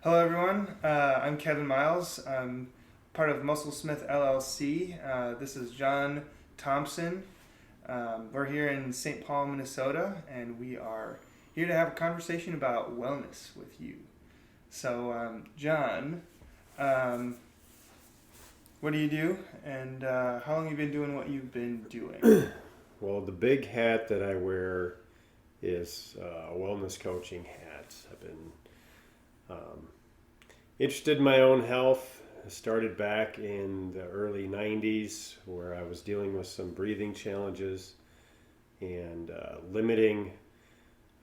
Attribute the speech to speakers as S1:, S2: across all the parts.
S1: Hello, everyone. I'm Kevin Miles. I'm part of Muscle Smith LLC. This is Jon Thompson. We're here in St. Paul, Minnesota, and we are here to have a conversation about wellness with you. So, John, um, what do you do, and how long have you been doing what you've been doing?
S2: Well, the big hat that I wear is a wellness coaching hat. I've been um, interested in my own health. I started back in the early 90s where I was dealing with some breathing challenges and limiting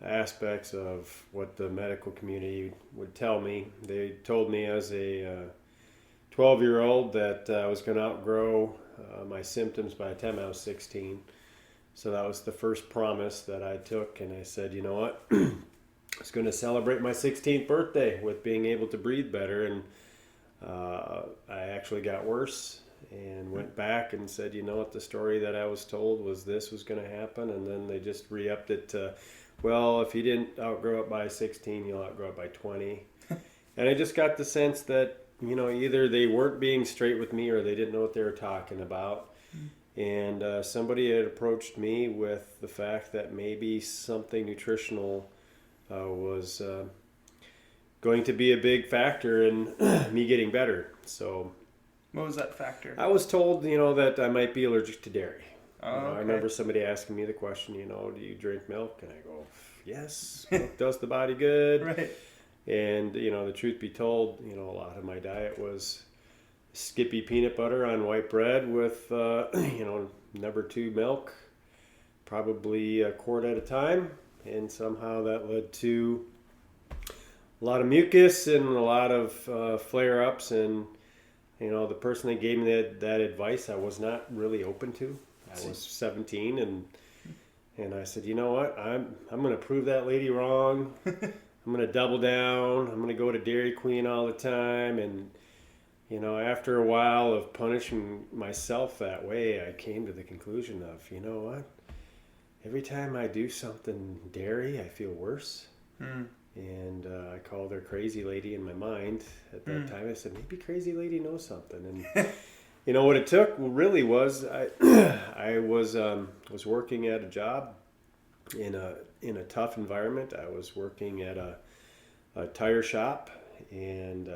S2: aspects of what the medical community would tell me. They told me as a 12-year-old that I was going to outgrow my symptoms by the time I was 16. So that was the first promise that I took, and I said, you know what? I was going to celebrate my 16th birthday with being able to breathe better, and I actually got worse and went back and said, you know what? The story that I was told was this was going to happen, and then they just re-upped it to, well, if you didn't outgrow it by 16, you'll outgrow it by 20. And I just got the sense that, either they weren't being straight with me or they didn't know what they were talking about. And somebody had approached me with the fact that maybe something nutritional was going to be a big factor in me getting better. So
S1: What was that factor?
S2: I was told, that I might be allergic to dairy.
S1: Oh,
S2: I
S1: okay.
S2: remember somebody asking me the question, do you drink milk? And I go, yes, milk does the body good.
S1: Right.
S2: And, the truth be told, a lot of my diet was Skippy peanut butter on white bread with, number 2 milk, probably a quart at a time. And somehow that led to a lot of mucus and a lot of flare-ups. And, the person that gave me that advice, I was not really open to. I was 17, and I said, you know what, I'm going to prove that lady wrong. I'm going to double down. I'm going to go to Dairy Queen all the time. And, after a while of punishing myself that way, I came to the conclusion of, you know what? Every time I do something dairy, I feel worse. And I called her crazy lady in my mind at that time. I said, maybe crazy lady knows something. And, what it took really was I was working at a job in a tough environment. I was working at a tire shop, and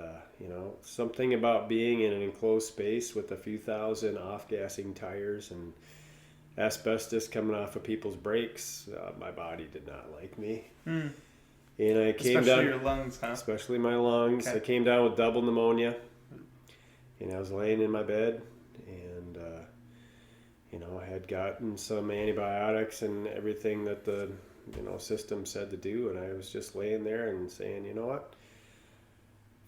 S2: something about being in an enclosed space with a few thousand off-gassing tires and asbestos coming off of people's brakes, my body did not like me. And I came
S1: Especially
S2: down,
S1: your lungs, huh?
S2: especially my lungs.
S1: Okay.
S2: I came down with double pneumonia, and I was laying in my bed, and I had gotten some antibiotics and everything that the system said to do, and I was just laying there and saying, you know what?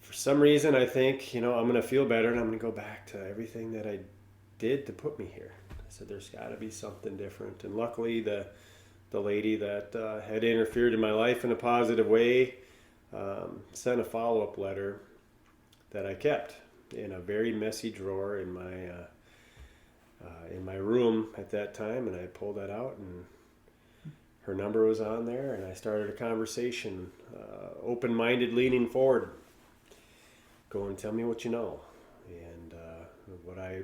S2: For some reason, I think I'm going to feel better, and I'm going to go back to everything that I did to put me here. I said, there's got to be something different, and luckily the lady that had interfered in my life in a positive way sent a follow-up letter that I kept in a very messy drawer in my room at that time, and I pulled that out, and her number was on there, and I started a conversation, open-minded, leaning forward, going, tell me what you know. And what I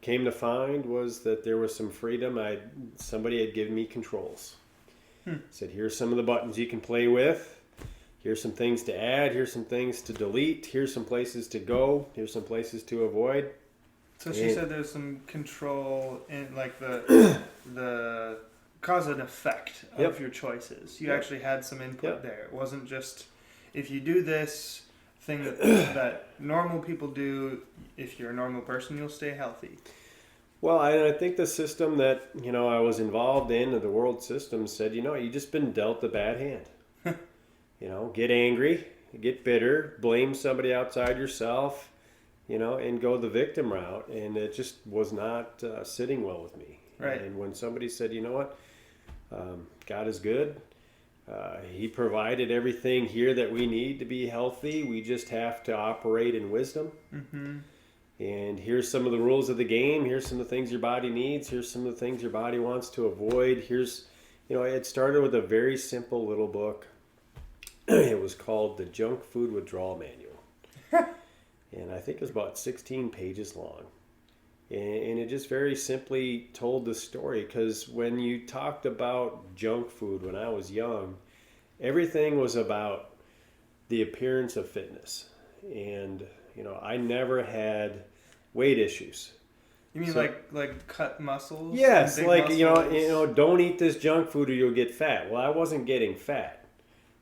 S2: came to find was that there was some freedom. Somebody had given me controls. Said, here's some of the buttons you can play with. Here's some things to add. Here's some things to delete. Here's some places to go. Here's some places to avoid.
S1: So she said there's some control in like the cause and effect of your choices. You actually had some input there. It wasn't just if you do this thing that normal people do, if you're a normal person, you'll stay healthy.
S2: Well, I think the system that I was involved in, the world system, said, you just been dealt a bad hand. Get angry, get bitter, blame somebody outside yourself, and go the victim route. And it just was not sitting well with me.
S1: Right.
S2: And when somebody said, you know what, God is good. He provided everything here that we need to be healthy. We just have to operate in wisdom.
S1: Mm-hmm.
S2: And here's some of the rules of the game. Here's some of the things your body needs. Here's some of the things your body wants to avoid. It started with a very simple little book It was called the Junk Food Withdrawal Manual. And I think it was about 16 pages long. And it just very simply told the story, because when you talked about junk food when I was young, everything was about the appearance of fitness. And, I never had weight issues.
S1: You mean
S2: So,
S1: like cut muscles?
S2: yes,
S1: Big
S2: like,
S1: muscles?
S2: don't eat this junk food or you'll get fat. Well, I wasn't getting fat.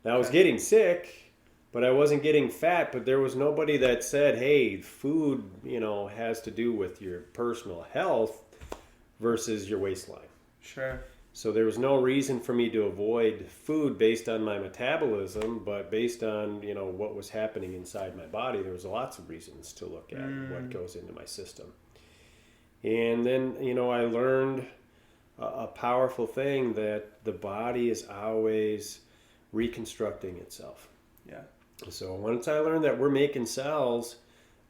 S2: Now, I was
S1: Okay.
S2: getting sick, but I wasn't getting fat. But there was nobody that said, hey, food, has to do with your personal health versus your waistline.
S1: Sure.
S2: So there was no reason for me to avoid food based on my metabolism, but based on, what was happening inside my body, there was lots of reasons to look at what goes into my system. And then, I learned a powerful thing, that the body is always reconstructing itself.
S1: Yeah.
S2: So once I learned that we're making cells,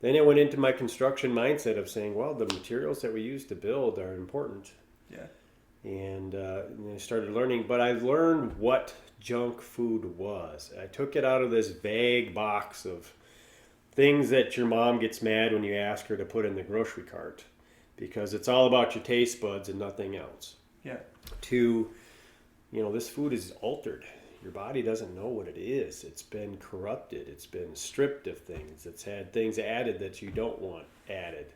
S2: then it went into my construction mindset of saying, well, the materials that we use to build are important.
S1: Yeah.
S2: And I started learning, but I learned what junk food was. I took it out of this vague box of things that your mom gets mad when you ask her to put in the grocery cart, because it's all about your taste buds and nothing else.
S1: Yeah.
S2: To, this food is altered. Your body doesn't know what it is. It's been corrupted. It's been stripped of things. It's had things added that you don't want added.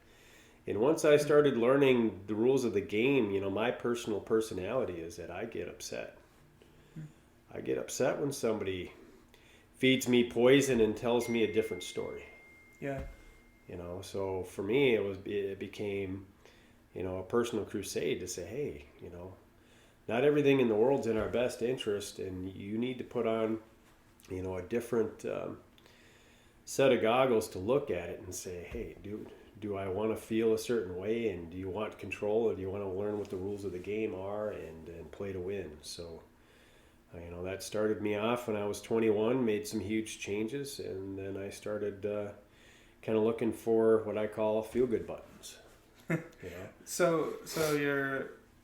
S2: And once I started learning the rules of the game, my personal personality is that I get upset. I get upset when somebody feeds me poison and tells me a different story.
S1: Yeah.
S2: So for me, it became, a personal crusade to say, hey, not everything in the world's in our best interest, and you need to put on, a different set of goggles to look at it and say, hey, dude, do I want to feel a certain way, and do you want control, or do you want to learn what the rules of the game are and play to win? So, that started me off when I was 21, made some huge changes, and then I started kind of looking for what I call feel-good buttons.
S1: So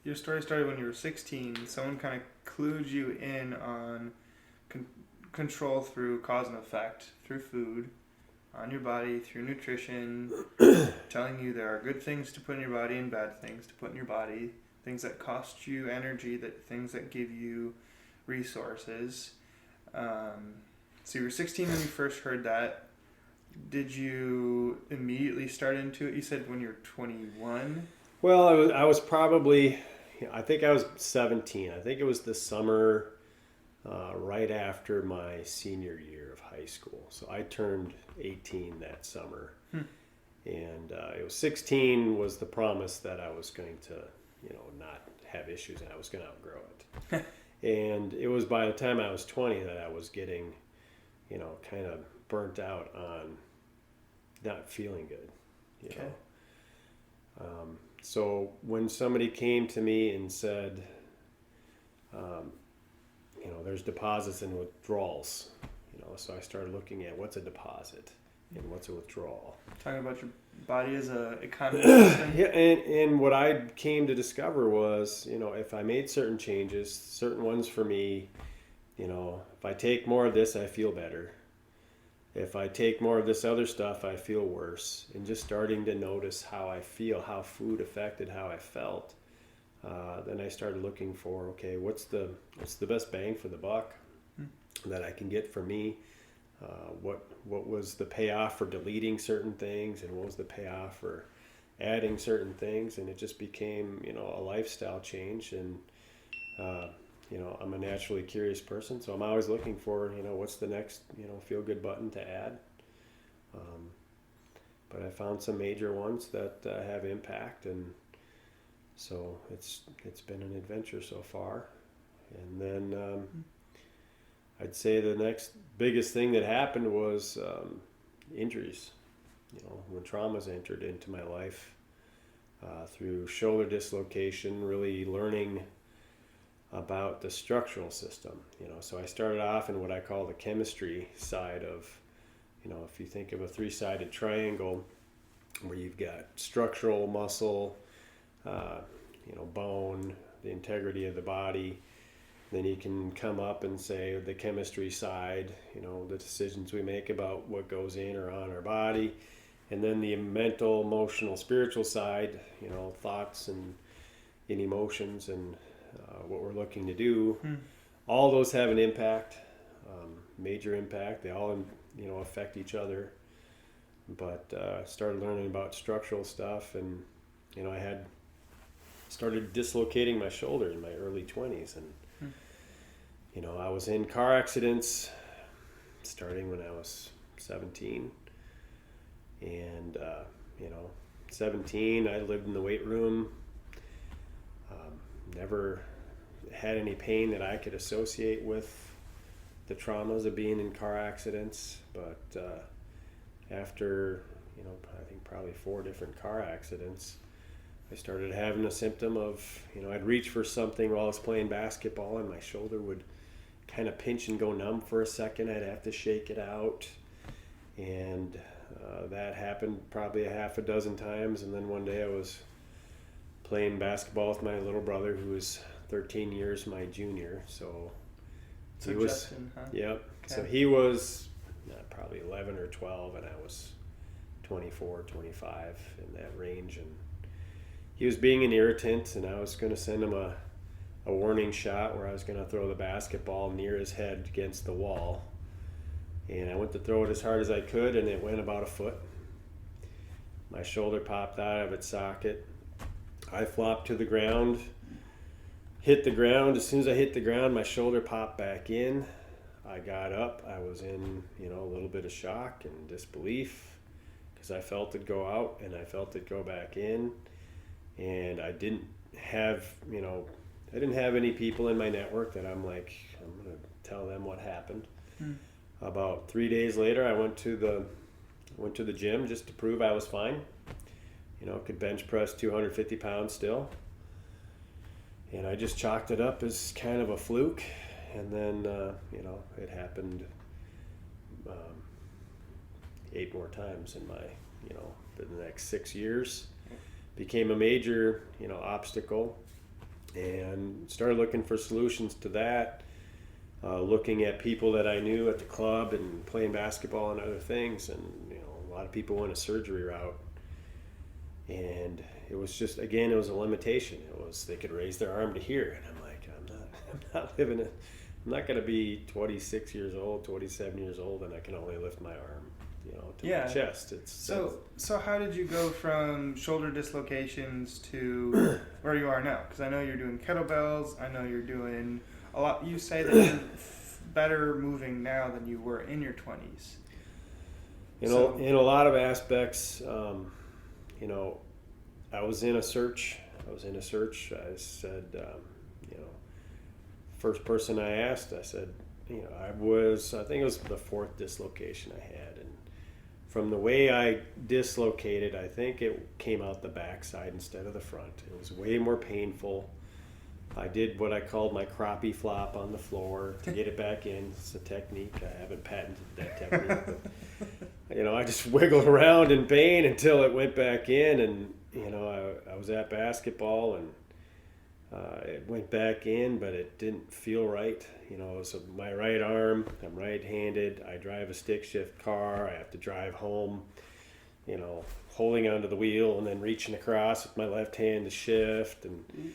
S1: your story started when you were 16. Someone kind of clued you in on control through cause and effect, through food, on your body, through nutrition, telling you there are good things to put in your body and bad things to put in your body, things that cost you energy, things that give you resources. So you were 16 when you first heard that. Did you immediately start into it? You said when you were 21.
S2: Well, I was probably, I think I was 17. I think it was the summer right after my senior year of high school. So I turned 18 that summer. And it was 16 was the promise that I was going to, not have issues and I was going to outgrow it. And it was by the time I was 20 that I was getting, kind of burnt out on not feeling good,
S1: Okay.
S2: So when somebody came to me and said, there's deposits and withdrawals, so I started looking at what's a deposit and what's a withdrawal.
S1: Talking about your body as a economy system.
S2: Yeah, and what I came to discover was, if I made certain changes, certain ones for me, if I take more of this, I feel better. If I take more of this other stuff, I feel worse. And just starting to notice how I feel, how food affected how I felt. Then I started looking for, okay, what's the best bang for the buck that I can get for me? What was the payoff for deleting certain things, and what was the payoff for adding certain things? And it just became, a lifestyle change. And I'm a naturally curious person, so I'm always looking for, what's the next, feel-good button to add. But I found some major ones that have impact, and so it's been an adventure so far. And then I'd say the next biggest thing that happened was injuries. When traumas entered into my life through shoulder dislocation, really learning about the structural system. So I started off in what I call the chemistry side of, if you think of a three-sided triangle where you've got structural, muscle, bone, the integrity of the body. Then you can come up and say the chemistry side, the decisions we make about what goes in or on our body. And then the mental, emotional, spiritual side, thoughts and emotions and what we're looking to do. All those have an impact, major impact. They all, affect each other. But started learning about structural stuff, and I had started dislocating my shoulder in my early 20s, and I was in car accidents starting when I was 17, and 17 I lived in the weight room. Never had any pain that I could associate with the traumas of being in car accidents, but after I think probably 4 different car accidents, I started having a symptom of I'd reach for something while I was playing basketball and my shoulder would kind of pinch and go numb for a second. I'd have to shake it out, and that happened probably a half a dozen times. And then one day I was playing basketball with my little brother, who was 13 years my junior. So he was,
S1: Justin, huh?
S2: Yep.
S1: Okay.
S2: So he was probably 11 or 12, and I was 24, 25, in that range. And he was being an irritant, and I was going to send him a warning shot where I was going to throw the basketball near his head against the wall. And I went to throw it as hard as I could, and it went about a foot. My shoulder popped out of its socket. I flopped to the ground, hit the ground. As soon as I hit the ground, my shoulder popped back in. I got up. I was in, a little bit of shock and disbelief, because I felt it go out and I felt it go back in. And I didn't have, any people in my network that I'm going to tell them what happened. About 3 days later, I went to the gym just to prove I was fine. Could bench press 250 pounds still. And I just chalked it up as kind of a fluke. And then, it happened 8 more times in my, the next 6 years. Became a major, obstacle, and started looking for solutions to that. Looking at people that I knew at the club and playing basketball and other things, and a lot of people went a surgery route. And it was just, again, it was a limitation. It was, they could raise their arm to here, and I'm like, I'm not living it. I'm not going to be 26 years old, 27 years old, and I can only lift my arm, to my chest.
S1: So how did you go from shoulder dislocations to where you are now? Because I know you're doing kettlebells. I know you're doing a lot. You say that you're better moving now than you were in your 20s.
S2: In a lot of aspects, I was in a search. I said, first person I asked, I said, I think it was the 4th dislocation I had. And from the way I dislocated, I think it came out the backside instead of the front. It was way more painful. I did what I called my crappie flop on the floor to get it back in. It's a technique. I haven't patented that technique. But, I just wiggled around in pain until it went back in. And, I was at basketball, and it went back in, but it didn't feel right. So my right arm, I'm right-handed. I drive a stick shift car. I have to drive home, holding onto the wheel and then reaching across with my left hand to shift. And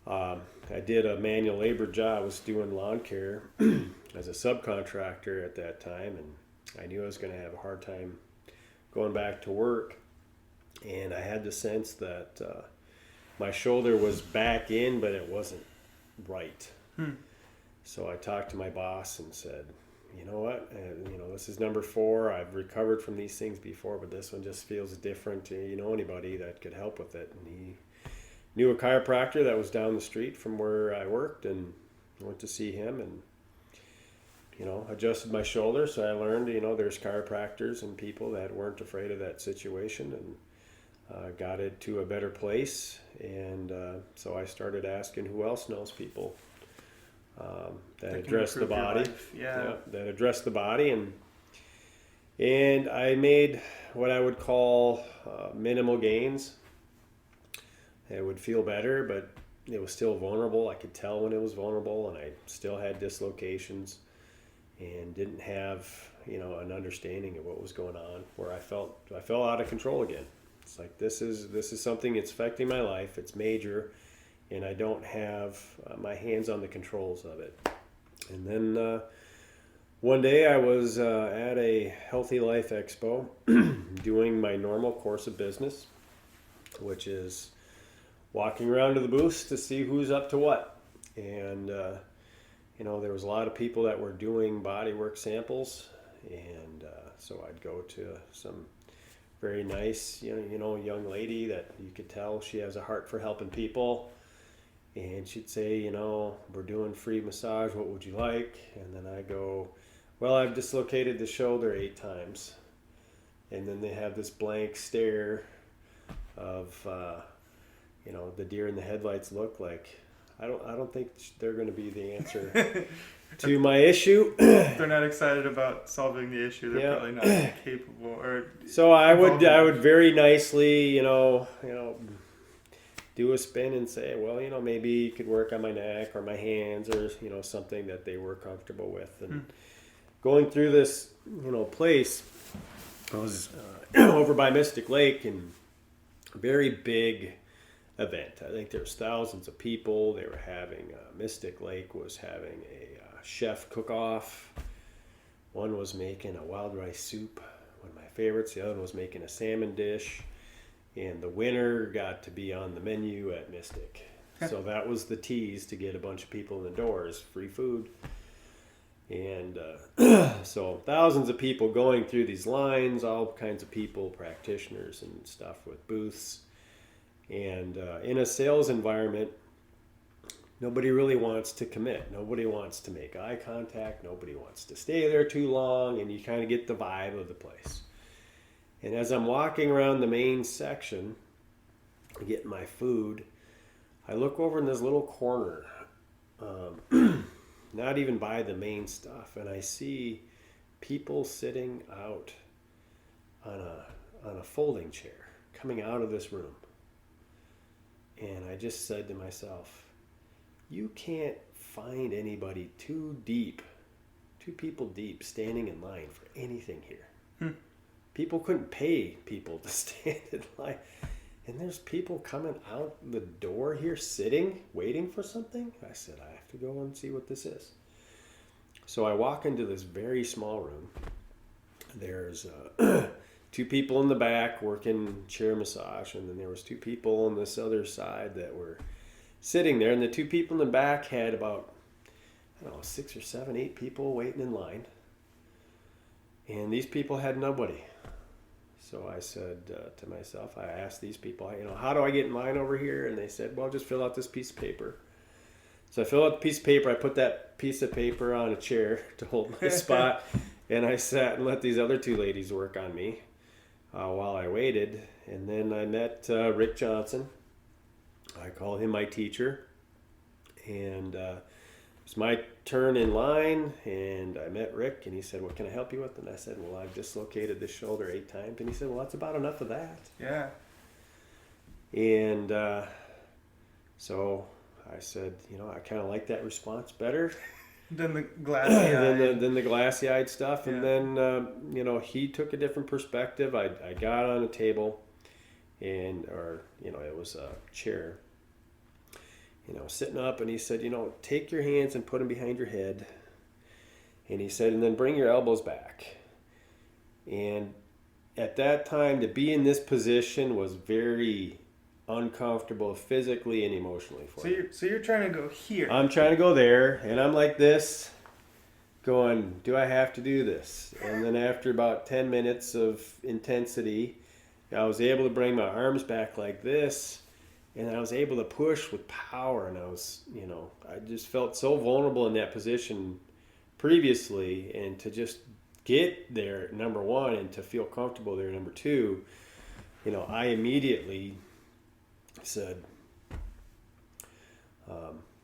S2: I did a manual labor job. I was doing lawn care as a subcontractor at that time, and I knew I was going to have a hard time going back to work. And I had the sense that my shoulder was back in, but it wasn't right. So I talked to my boss and said, you know what, this is number 4. I've recovered from these things before, but this one just feels different. Do you know anybody that could help with it? And he knew a chiropractor that was down the street from where I worked, and I went to see him and, adjusted my shoulder. So I learned, there's chiropractors and people that weren't afraid of that situation, and got it to a better place. And so I started asking who else knows people that address the body. That address the body. And I made what I would call minimal gains. It would feel better, but it was still vulnerable. I could tell when it was vulnerable, and I still had dislocations and didn't have, an understanding of what was going on, where I felt out of control again. It's like, this is something that's affecting my life. It's major, and I don't have my hands on the controls of it. And then one day I was at a Healthy Life Expo doing my normal course of business, which is walking around to the booths to see who's up to what. And, there was a lot of people that were doing bodywork samples. And so I'd go to some very nice, young lady that you could tell she has a heart for helping people. And she'd say, we're doing free massage. What would you like? And then I go, well, I've dislocated the shoulder 8 times. And then they have this blank stare of, the deer in the headlights look like. I don't think they're going to be the answer to my issue.
S1: They're not excited about solving the issue. They're probably not capable. Or
S2: so I would very nicely, do a spin and say, well, maybe you could work on my neck or my hands or, something that they were comfortable with. And going through this, place, I was over by Mystic Lake, and a very big event. I think there was thousands of people. They were having, Mystic Lake was having a chef cook-off. One was making a wild rice soup, one of my favorites. The other one was making a salmon dish. And the winner got to be on the menu at Mystic. So that was the tease to get a bunch of people in the doors, free food. And so thousands of people going through these lines, all kinds of people, practitioners and stuff with booths. And in a sales environment, nobody really wants to commit. Nobody wants to make eye contact. Nobody wants to stay there too long. And you kind of get the vibe of the place. And as I'm walking around the main section, getting my food, I look over in this little corner, not even by the main stuff, and I see people sitting out on a folding chair coming out of this room. And I just said to myself, you can't find anybody two people deep, standing in line for anything here. People couldn't pay people to stand in line. And there's people coming out the door here, sitting, waiting for something. I said, I have to go and see what this is. So I walk into this very small room. There's 2 people in the back working chair massage, and then there was 2 people on this other side that were sitting there. And the 2 people in the back had about, 6 or 7, 8 people waiting in line. And these people had nobody. So I said to myself, I asked these people, how do I get in line over here? And they said, well, just fill out this piece of paper. So I filled out the piece of paper. I put that piece of paper on a chair to hold my spot. And I sat and let these other 2 ladies work on me while I waited. And then I met Rick Johnson. I call him my teacher. And it was my turn in line, and I met Rick, and he said, what can I help you with? And I said, well, I've dislocated this shoulder 8 times. And he said, well, that's about enough of that.
S1: Yeah.
S2: And so I said, I kind of like that response better.
S1: Than the glassy-eyed.
S2: than the glassy-eyed stuff. Yeah. And then, he took a different perspective. I got on a table, it was a chair. Sitting up, and he said, take your hands and put them behind your head. And he said, and then bring your elbows back. And at that time, to be in this position was very uncomfortable physically and emotionally for me.
S1: So you're trying to go here.
S2: I'm trying to go there, and I'm like this, going, do I have to do this? And then after about 10 minutes of intensity, I was able to bring my arms back like this. And I was able to push with power, and I was, I just felt so vulnerable in that position previously, and to just get there, number one, and to feel comfortable there, number two, I immediately said,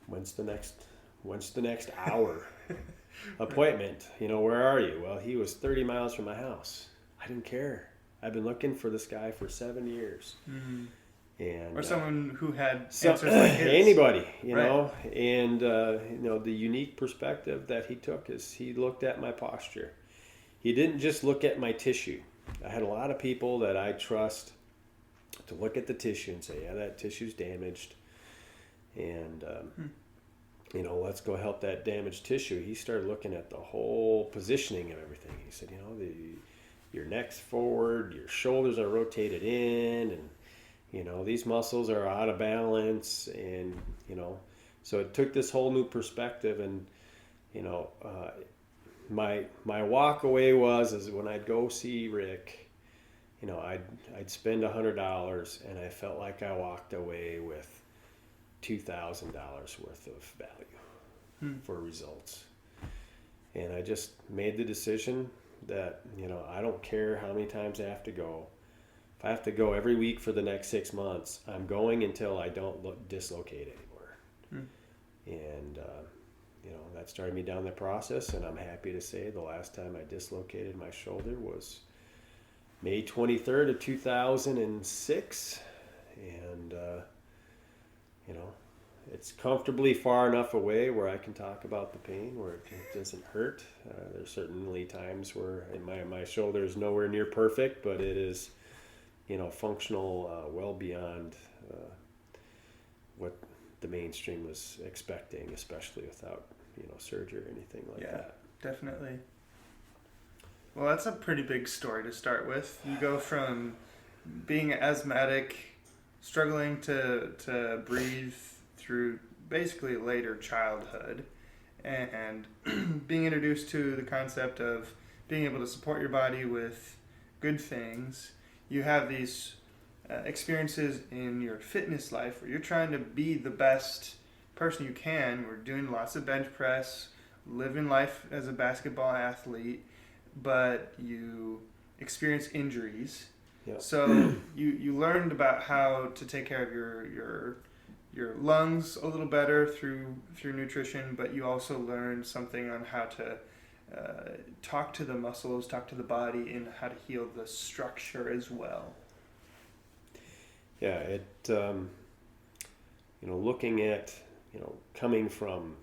S2: when's the next hour appointment? Where are you? Well, he was 30 miles from my house. I didn't care. I've been looking for this guy for 7 years. Mm-hmm. And
S1: or someone who had
S2: so,
S1: answers like his.
S2: anybody, you
S1: Right.
S2: know, and the unique perspective that he took is he looked at my posture. He didn't just look at my tissue. I had a lot of people that I trust to look at the tissue and say, yeah, that tissue's damaged, and let's go help that damaged tissue. He started looking at the whole positioning of everything. He said, your neck's forward, your shoulders are rotated in, and these muscles are out of balance, and so it took this whole new perspective. And my walk away is when I'd go see Rick, I'd spend $100, and I felt like I walked away with $2,000 worth of value for results. And I just made the decision that I don't care how many times I have to go. If I have to go every week for the next 6 months, I'm going until I don't dislocate anymore. And that started me down the process, and I'm happy to say the last time I dislocated my shoulder was May 23rd of 2006. And it's comfortably far enough away where I can talk about the pain, where it doesn't hurt. There's certainly times where my shoulder is nowhere near perfect, but it is functional well beyond what the mainstream was expecting, especially without surgery or anything like that.
S1: Definitely. Well, that's a pretty big story to start with. You go from being asthmatic, struggling to breathe through basically later childhood, and being introduced to the concept of being able to support your body with good things. You have these experiences in your fitness life where you're trying to be the best person you can. We're doing lots of bench press, living life as a basketball athlete, but you experience injuries.
S2: Yep.
S1: So you learned about how to take care of your lungs a little better through nutrition, but you also learned something on how to talk to the muscles, talk to the body, and how to heal the structure as well.
S2: Yeah, looking at, coming from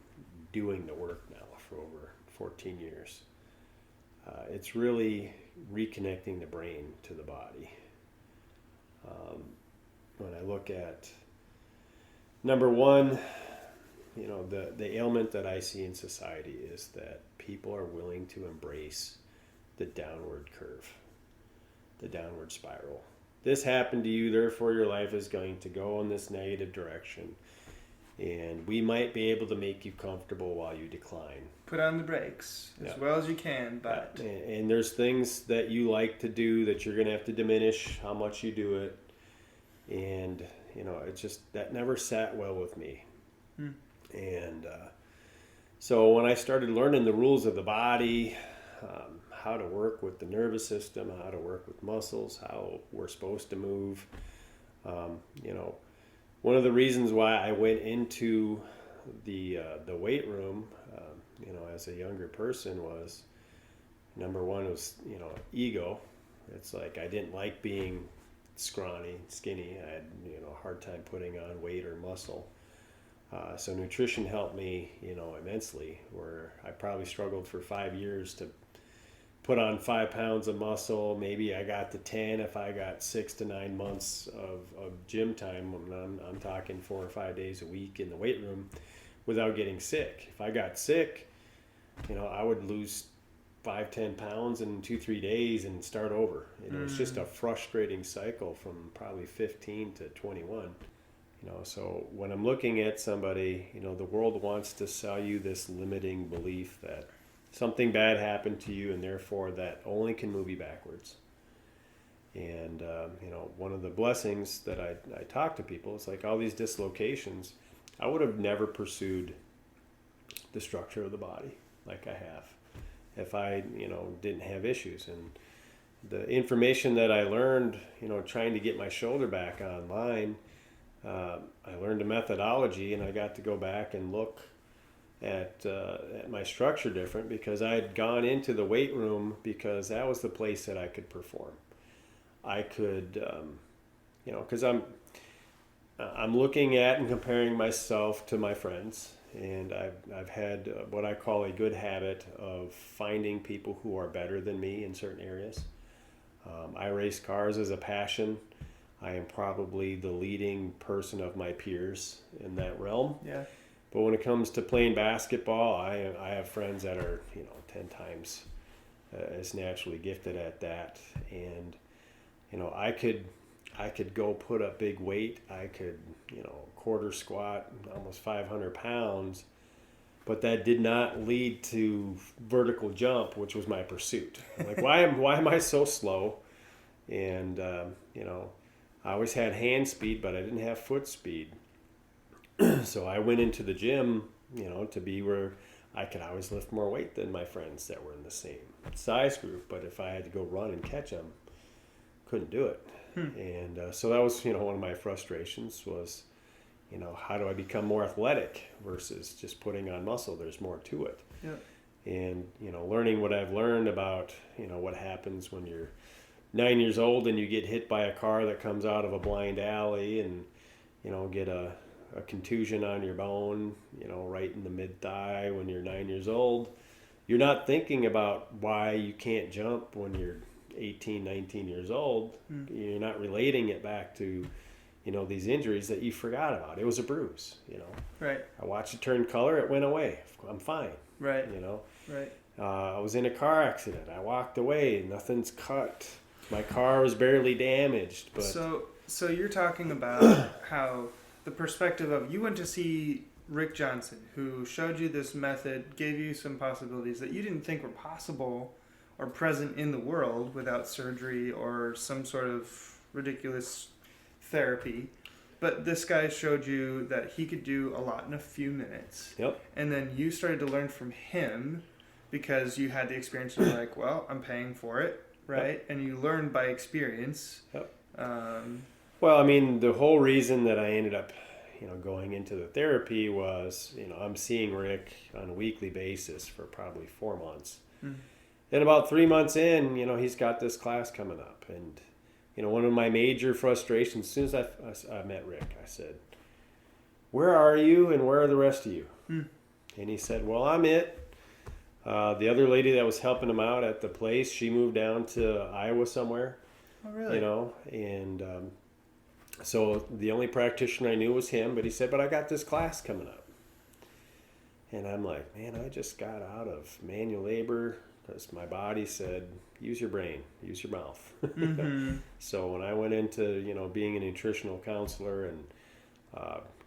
S2: doing the work now for over 14 years, it's really reconnecting the brain to the body. When I look at, number one, the ailment that I see in society is that people are willing to embrace the downward curve, the downward spiral. This happened to you, therefore your life is going to go in this negative direction. And we might be able to make you comfortable while you decline.
S1: Put on the brakes as well as you can, but...
S2: And there's things that you like to do that you're going to have to diminish how much you do it. And, it's just, that never sat well with me. And so when I started learning the rules of the body, how to work with the nervous system, how to work with muscles, how we're supposed to move, one of the reasons why I went into the weight room, as a younger person was, number one was, ego. It's like I didn't like being scrawny, skinny. I had, a hard time putting on weight or muscle. So nutrition helped me, immensely, where I probably struggled for 5 years to put on 5 pounds of muscle. Maybe I got to 10 if I got 6 to 9 months of gym time. I'm talking 4 or 5 days a week in the weight room without getting sick. If I got sick, I would lose 5-10 pounds in 2-3 days and start over. It's just a frustrating cycle from probably 15 to 21. So when I'm looking at somebody, the world wants to sell you this limiting belief that something bad happened to you and therefore that only can move you backwards. And, one of the blessings that I talk to people, it's like all these dislocations, I would have never pursued the structure of the body like I have if I, didn't have issues. And the information that I learned, trying to get my shoulder back online, I learned a methodology, and I got to go back and look at my structure different because I had gone into the weight room because that was the place that I could perform. I could, because I'm looking at and comparing myself to my friends, and I've had what I call a good habit of finding people who are better than me in certain areas. I race cars as a passion. I am probably the leading person of my peers in that realm.
S1: Yeah.
S2: But when it comes to playing basketball, I have friends that are 10 times as naturally gifted at that, and I could go put up big weight. I could quarter squat almost 500 pounds, but that did not lead to vertical jump, which was my pursuit. Like, why am I so slow? And I always had hand speed, but I didn't have foot speed. So I went into the gym, to be where I could always lift more weight than my friends that were in the same size group. But if I had to go run and catch them, couldn't do it. And so that was, one of my frustrations was, how do I become more athletic versus just putting on muscle? There's more to it.
S1: Yeah.
S2: And, learning what I've learned about, what happens when you're 9 years old and you get hit by a car that comes out of a blind alley and, get a contusion on your bone, right in the mid-thigh when you're 9 years old. You're not thinking about why you can't jump when you're 18, 19 years old. You're not relating it back to, these injuries that you forgot about. It was a bruise,
S1: Right.
S2: I watched it turn color. It went away. I'm fine.
S1: Right.
S2: Right. I was in a car accident. I walked away. Nothing's cut. My car was barely damaged. But
S1: So you're talking about how the perspective of you went to see Rick Johnson, who showed you this method, gave you some possibilities that you didn't think were possible or present in the world without surgery or some sort of ridiculous therapy. But this guy showed you that he could do a lot in a few minutes.
S2: Yep.
S1: And then you started to learn from him because you had the experience of like, well, I'm paying for it, right?
S2: Yep.
S1: And you learned by experience.
S2: Yep.
S1: Well,
S2: I mean, the whole reason that I ended up, going into the therapy was, I'm seeing Rick on a weekly basis for probably 4 months. And about 3 months in, he's got this class coming up. And, one of my major frustrations, as soon as I met Rick, I said, where are you and where are the rest of you? And he said, well, I'm it. The other lady that was helping him out at the place, she moved down to Iowa somewhere.
S1: Oh, really?
S2: And so the only practitioner I knew was him, but he said, but I got this class coming up. And I'm like, man, I just got out of manual labor because my body said, use your brain, use your mouth. So when I went into, being a nutritional counselor and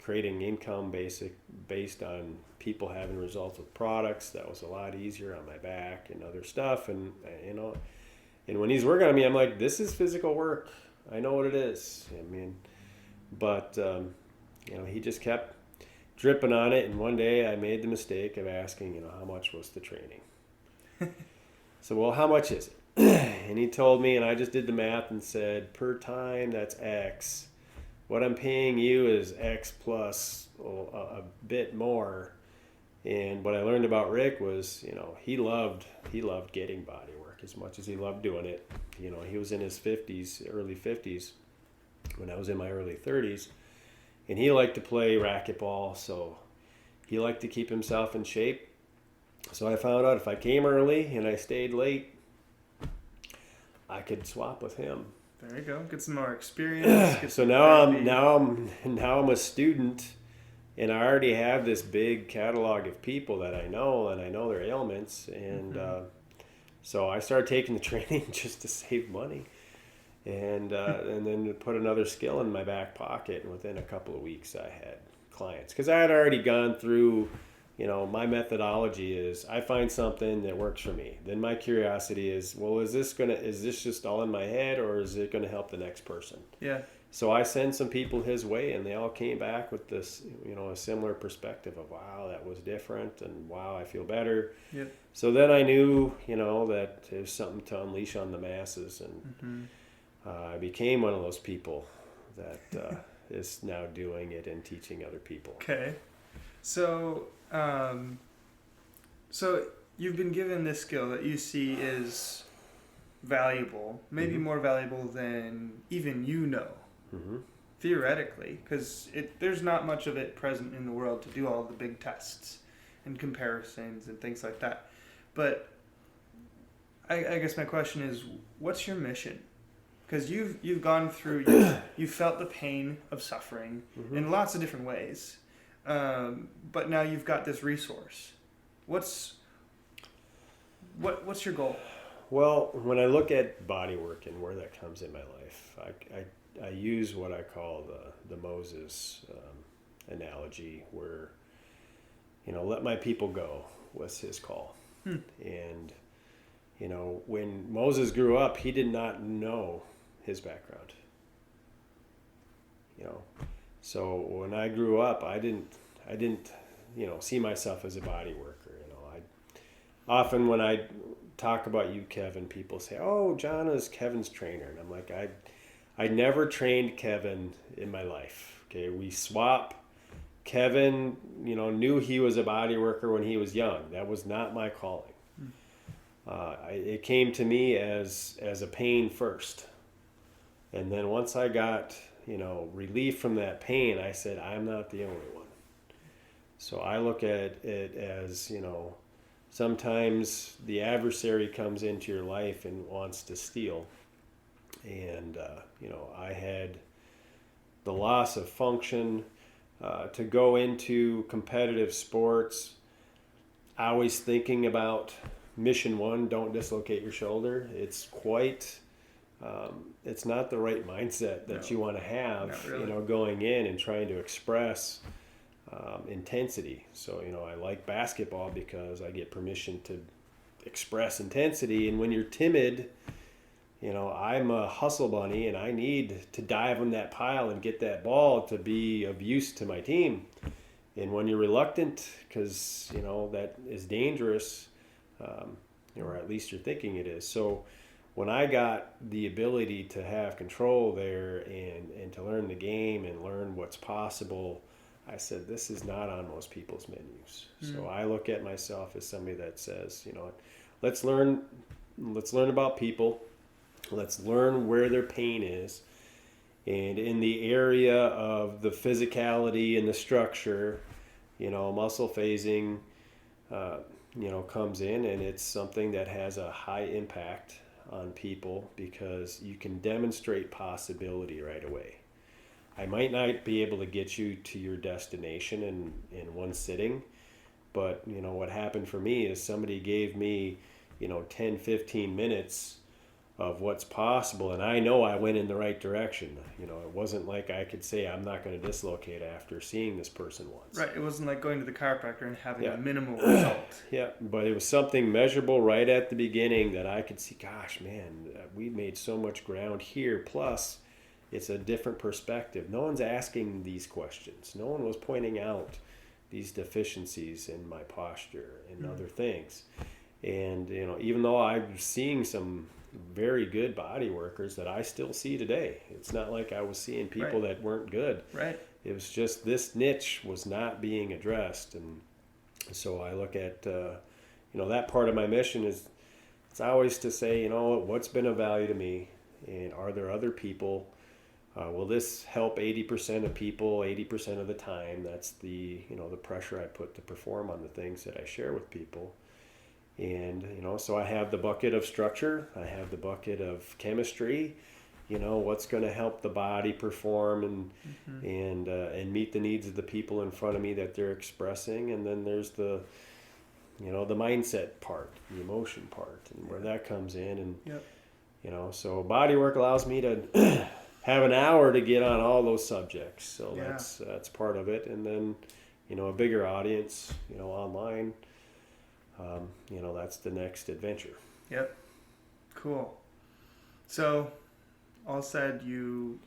S2: creating income based on people having results with products, that was a lot easier on my back and other stuff. And, and when he's working on me, I'm like, this is physical work. I know what it is. I mean, but, he just kept dripping on it. And one day I made the mistake of asking, how much was the training? So, well, how much is it? And he told me, and I just did the math and said, per time, that's X. What I'm paying you is X plus a bit more. And what I learned about Rick was, he loved getting body work as much as he loved doing it. He was in his 50s, early 50s, when I was in my early 30s. And he liked to play racquetball, so he liked to keep himself in shape. So I found out if I came early and I stayed late, I could swap with him.
S1: There you go. Get some more experience.
S2: So now I'm a student, and I already have this big catalog of people that I know, and I know their ailments, and so I started taking the training just to save money, and then to put another skill in my back pocket. And within a couple of weeks, I had clients because I had already gone through. My methodology is I find something that works for me. Then my curiosity is, well, is this just all in my head, or is it going to help the next person?
S1: Yeah.
S2: So I send some people his way, and they all came back with this, a similar perspective of, wow, that was different, and wow, I feel better.
S1: Yep.
S2: So then I knew, that there's something to unleash on the masses, and I became one of those people that is now doing it and teaching other people.
S1: Okay. So you've been given this skill that you see is valuable, maybe more valuable than even theoretically, because there's not much of it present in the world to do all the big tests and comparisons and things like that. But I guess my question is, what's your mission? Because you've gone through, you've felt the pain of suffering in lots of different ways, but now you've got this resource. What's your goal?
S2: Well, when I look at body work and where that comes in my life, I use what I call the Moses analogy, where, let my people go was his call. And, when Moses grew up, he did not know his background. So when I grew up, I didn't see myself as a body worker. Often when I talk about you, Kevin, people say, "Oh, Jon is Kevin's trainer," and I'm like, I never trained Kevin in my life. Okay, we swap. Kevin, knew he was a body worker when he was young. That was not my calling. It came to me as a pain first, and then once I got relief from that pain, I said, I'm not the only one. So I look at it as sometimes the adversary comes into your life and wants to steal. And, I had the loss of function to go into competitive sports. Always thinking about mission one, don't dislocate your shoulder. It's quite, it's not the right mindset that you want to have, really. Going in and trying to express intensity. So, I like basketball because I get permission to express intensity. And when you're timid, I'm a hustle bunny and I need to dive on that pile and get that ball to be of use to my team. And when you're reluctant, because, that is dangerous, or at least you're thinking it is. So when I got the ability to have control there and to learn the game and learn what's possible, I said, this is not on most people's menus. So I look at myself as somebody that says, let's learn about people. Let's learn where their pain is. And in the area of the physicality and the structure, muscle phasing, comes in, and it's something that has a high impact on people because you can demonstrate possibility right away. I might not be able to get you to your destination in one sitting, but what happened for me is somebody gave me 10, 15 minutes of what's possible, and I know I went in the right direction. It wasn't like I could say I'm not going to dislocate after seeing this person once.
S1: Right, it wasn't like going to the chiropractor and having a minimal result.
S2: Yeah, but it was something measurable right at the beginning that I could see, gosh, man, we made so much ground here, plus it's a different perspective. No one's asking these questions. No one was pointing out these deficiencies in my posture and other things. And, even though I'm seeing some very good body workers that I still see today, it's not like I was seeing people that weren't good.
S1: Right.
S2: It was just this niche was not being addressed. And so I look at, that part of my mission is, it's always to say, what's been of value to me, and are there other people? Will this help 80% of people 80% of the time? That's the pressure I put to perform on the things that I share with people. And, so I have the bucket of structure, I have the bucket of chemistry, what's going to help the body perform and meet the needs of the people in front of me that they're expressing. And then there's the mindset part, the emotion part, and where that comes in. And, so body work allows me to have an hour to get on all those subjects. So that's part of it. And then, a bigger audience, online. That's the next adventure.
S1: Yep. Cool. So, all said, you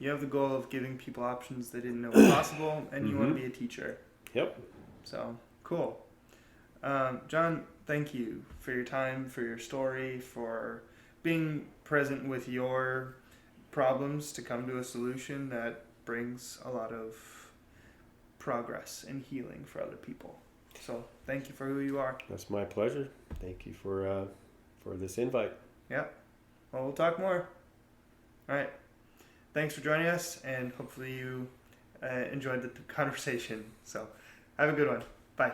S1: have the goal of giving people options they didn't know were possible, and you want to be a teacher.
S2: Yep.
S1: So, cool. Jon, thank you for your time, for your story, for being present with your problems to come to a solution that brings a lot of progress and healing for other people. So thank you for who you are.
S2: That's my pleasure. Thank you for this invite.
S1: Yep. Well, we'll talk more. All right. thanks for joining us, and hopefully you enjoyed the conversation. So have a good one. Bye.